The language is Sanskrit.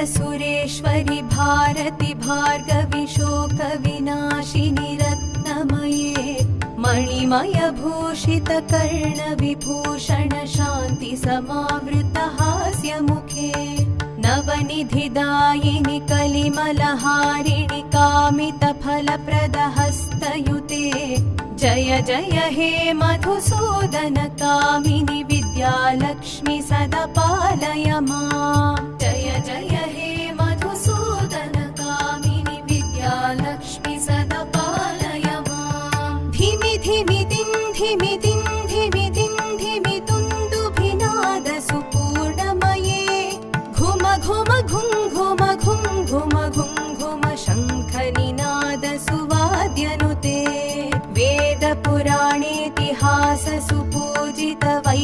सुरेश्वरि भारति भार्गवि शोकविनाशिनि रत्नमये मणिमय भूषित कर्णविभूषण शान्ति समावृत हास्यमुखे नवनिधिदायिनि कलिमलहारिणि कामितफलप्रद हस्तयुते जय जय हे मधुसूदन कामिनि विद्यालक्ष्मि सदा पालय माम् जय जय हे मधुसूदन कामिनि विद्यालक्ष्मि सदा पालय माम् धिमि धिमि दिन् धिमि दिन् धिमि दिन् धिमि दुन्दुभिनाद सुपूर्णमये घुम घुम घुं घुम घुं घुम घुं घुम शङ्खनिनाद सुवाद्यनुते वेद पुराणेतिहास सुपूजित वै